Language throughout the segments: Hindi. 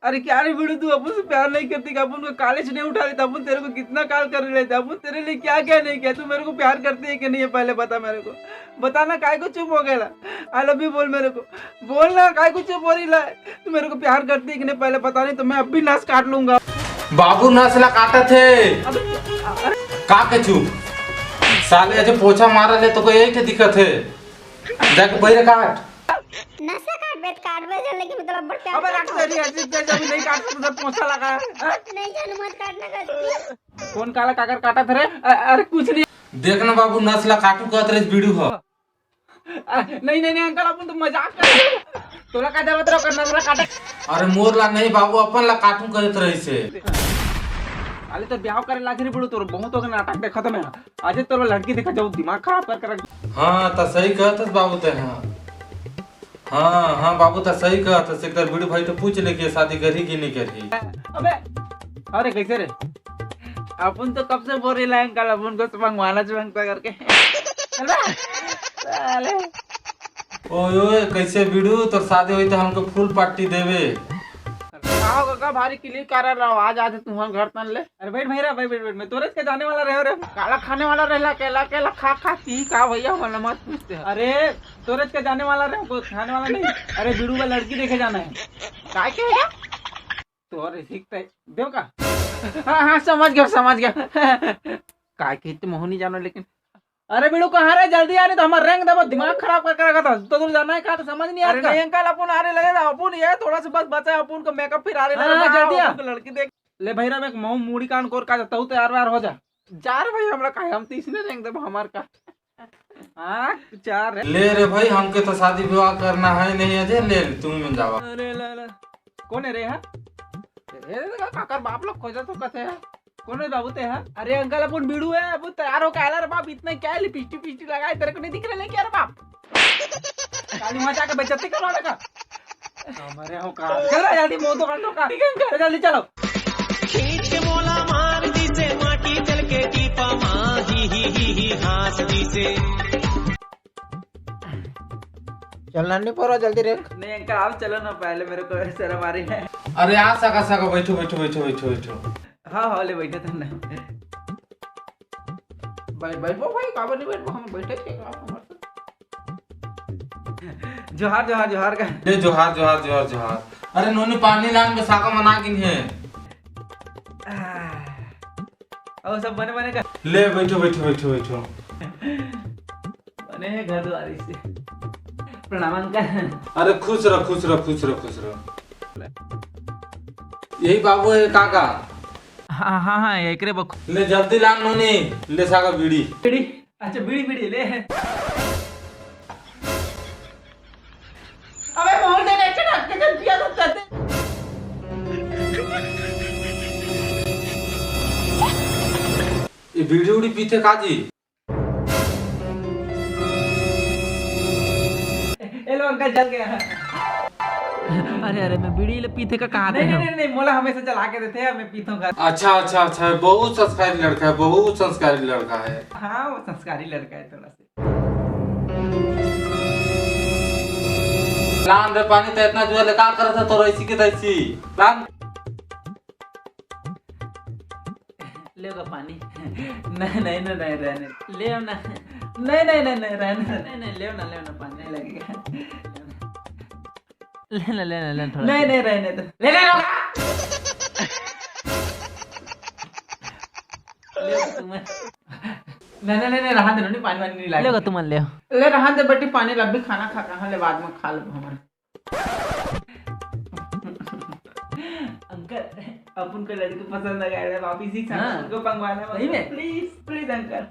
अरे क्या रे वीडियो, तू अपन से प्यार नहीं करती कि अपन को कॉलेज नहीं उठा रही था, अपन तेरे को कितना कॉल कर रहे थे, अपन तेरे लिए क्या क्या नहीं किया। तू मेरे को प्यार करती है कि नहीं है पहले बता मेरे को, बताना। काय को चुप हो गया? आई लव यू बोल मेरे को, बोलना। काय को चुप हो रही है? तू मेरे को प्यार करती है कि नहीं पहले बता, नहीं तो मैं अब भी नस काट लूंगा। बाबू नसला काटा थे का के चुप साले, अजय पोछा मारा ले तो कोई यही के दिक्कत है, जाके बहिरे काट नशा काट बे जल्दी की मतलब बढ़ते अबे रख तेरी ऐसी जब नहीं काट सकता, पोछा लगा नहीं जान मत काटना का। कौन काला काकर काटा थे रे? अरे कुछ नहीं, देखना बाबू नसला काटू कहत रहे वीडियो हो। नहीं नहीं नहीं अंकल, अपन तो मजाक कर रहे हो। तोला का जरूरत रहो करना तोला काटे। अरे मोर ला नहीं बाबू, अपन ला काटू कहत रहे से। अरे तो ब्याह करे लागे रे बड़ो, तोर बहुत हो गया नाटक देखा था मैं। आज तोर लड़की देखा जाऊ दिमाग खराब कर रख। हां त सही कहत बाबू ते। हां बाबू त सही कहत से। कर वीडियो भाई तो पूछ ले कि शादी करी कि नहीं करी। अबे अरे कैसे रे, अपन तो कब से बोल रहे हैं अंकल, अपन को मंगवाना मांगता करके। साले ओए कैसे वीडियो तो शादी हुई तो हमको फुल पार्टी देवे। आओ काका, भारी क्लिक कर रहा हूं। आज तुम्हारे घर तन ले। अरे बैठ भैया, बैठ मैं तोरे के जाने वाला रहे रे। काला खाने वाला रहला, केला केला खा ती का भैया वाला मत पूछते। अरे तोरे के जाने वाला रहे, को खाने वाला नहीं। अरे बिड़ू में लड़की देखे जाना है। काय के है तोरे सीखते देव का। हां समझ गया काय के तो मोहनी जानो लेकिन। अरे बिड़ू कहाँ रहे, जल्दी आ रहे तो हमारा रैंक दबा, दिमाग खराब करके रखा था। तो दूर जाना है कहा तो समझ नहीं आ रहा। नहीं अंकल, अपन आ रहे लगे था, अपन ये थोड़ा सा बस बचा है, अपन को मेकअप फिर आ रहे लगे। जल्दी आ, लड़की देख ले भैया। मैं मुंह मूड़ी कान कोर का जाता हूँ, तैयार व्यार हो जा। जार भाई हमरा का हम तीसरे रैंक दबा हमार का। हां चार ले रे भाई, हमके तो शादी विवाह करना है नहीं अजय, ले तुम में जावा। अरे ला कौन है रे? हां रे काकर बाप लोग खोजा तो कथे है। कौन है बाबू ते है? अरे अंकल अपन बीड़ू है, अब तैयार हो काला रे बाप। इतना क्या लिपस्टिक लगाए, तेरे को नहीं दिख रहा है क्या रे बाप? काली मचा के बेइज्जती करवाने का हमारे हो का। चलो जल्दी मुंह तो काटो का, ठीक है अंकल जल्दी चलो। खींच के मोला मार दी से माटी चल के टीपा मां ही हास दी से। चलना नहीं पड़ा जल्दी रे। नहीं अंकल आप चलो ना, पहले मेरे को शर्म आ रही है। अरे आ सका बैठो। हाँ ले बैठे थे ना। बैठो भाई, काबर नहीं बैठो, हम बैठे थे जोहार का। ले जोहार। अरे नोनी पानी लान में साका मना गिन है। और सब बने का ले बैठो। बने हैं घर द्वारी से। प्रणाम अंकल। अरे खुश रहो। यही बाबू है काका। हाँ एक रे बक। ले जल्दी लान नोनी, ले साका बीड़ी। अच्छा बीड़ी ले। अबे मोहन ने के पिया तो कहते। ये बीड़ी उड़ी पीते काजी। लो अंकल जल गया। अरे मैं बीड़ी ले पीते का कहा था? नहीं मोला हमेशा जला के देते हैं, मैं पीता हूँ। अच्छा बहुत संस्कारी लड़का है। हाँ वो संस्कारी लड़का है थोड़ा सा। लान रे पानी तो इतना जुआ ले का कर था तो ऐसी के तैसी लान। ले का पानी। नहीं रहने ले ना। नहीं रहने ले ना पानी नहीं लगेगा। लेना थोड़ा। नहीं रहने दो। ले तुम्हें नहीं रहा दे, नहीं पानी नहीं लगेगा। तुम ले रहा दे बेटी, पानी लब भी खाना खा कहाँ ले, बाद में खा लो हमारे। अंकल अपन को लड़की पसंद आ गया, वापिस ही उनको पंगवाना वही में। Please uncle.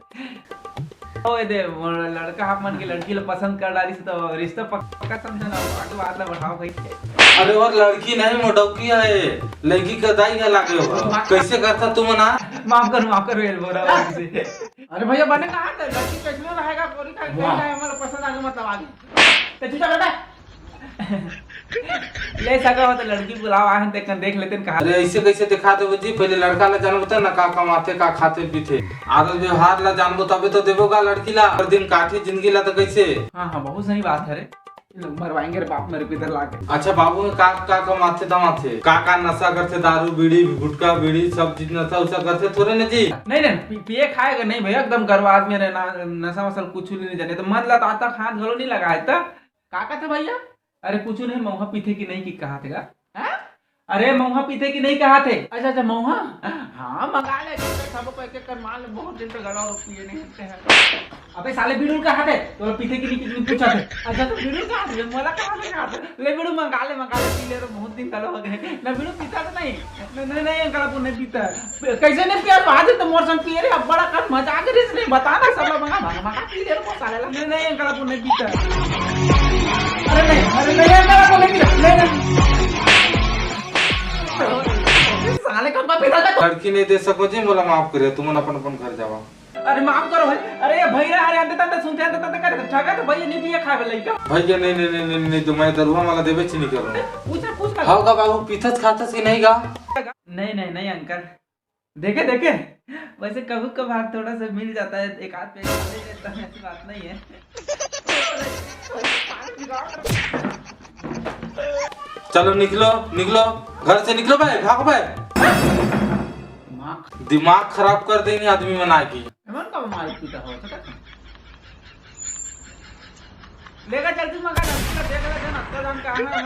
ओए दे लड़का आप मन के लड़की ला पसंद कर डाली तो रिश्ता पक्का समझना, बात ला बढ़ाओ भाई। अरे और लड़की नहीं मोटौकी है, लड़की का दाई है लागे हो। कैसे करता तुम ना? माफ करो एल बोरा से। अरे भैया बने कहां है लड़की? कैसे रहेगा कोरी का है हमारा पसंद आ गया मतलब आगे तो चुप बेटा। ले सका हो तो लड़की बुलाओ, आए देख लेते हैं कहां। अरे ऐसे कैसे दिखा दे जी, पहले लड़का ला जानबो त ना का कमाते का खाते पीते, आदत व्यवहार ला जानबो तबे तो देबोगा लड़की ला। हर दिन काठी जिंदगी ला तो कैसे। हां बहुत सही बात है रे। मरवाएंगे रे बाप मेरे को इधर लाके। अच्छा बाबू में का कमाथे दमाथे का नशा करते, दारू बीड़ी गुटखा बीड़ी सब चीज नशा उसा करते थोड़े न जी? नहीं नहीं पिए खाएगा नहीं भैया, एकदम गर्व आदमी है ना, नशा वसा कुछ नहीं जाने तो मन लता तक हाथ घलो नहीं लगाए था। का कहते भैया? अरे कुछ नहीं, महुआ पीते की नहीं की कहा थे का? अरे महुआ पीते की नहीं कहा थे? अच्छा अच्छा महुआ, हाँ मंगा ले सबको एक एक कर मान ले, बहुत दिन से गड़ा और पिए नहीं होते हैं। अबे साले बीड़ू कहा थे तो पीते की नहीं पूछा थे? अच्छा तो बीड़ू कहा थे, मोला कहा थे? ले बीड़ू मंगा ले पी ले, तो बहुत दिन गलो हो गए ना। बीड़ू पीता तो नहीं? नहीं नहीं अंकल आपको नहीं पीता। कैसे नहीं पिया? बाद तो मोर संग पिए रे, अब बड़ा कर मजा के रिस नहीं बताना, सब लोग मंगा पी ले को साले। नहीं नहीं अंकल आपको नहीं पीता। अरे नहीं अंकल आपको नहीं पीता। नहीं साले का पीता था। लड़की नहीं दे सको जी, मोला माफ करे, तुम अपन घर जावा। अरे माफ करो भाई। अरे भैया अरे अंत तक सुनते अंत तक करे ठगा तो भैया नहीं पिए खावे लइका। भैया नहीं तो मैं दरुआ वाला देवे छी नहीं करूं। पूछ होगा बाबू पीथत खातस कि नहीं गा? नहीं अंकल, देखे वैसे कभी कभार थोड़ा सा मिल जाता है, एक आध पैसा ले लेता है, ऐसी बात नहीं है। चलो निकलो घर से निकलो भाई, भागो भाई। दिमाग खराब कर देंगे आदमी मना की। लेगा जल्दी मंगा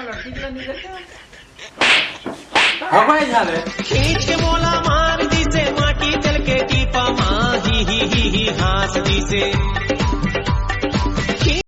लड़की के लिए हाँ भाई झाले खींच के मोला मार दी से माटी चल के टीपा माँ ही हास दी से।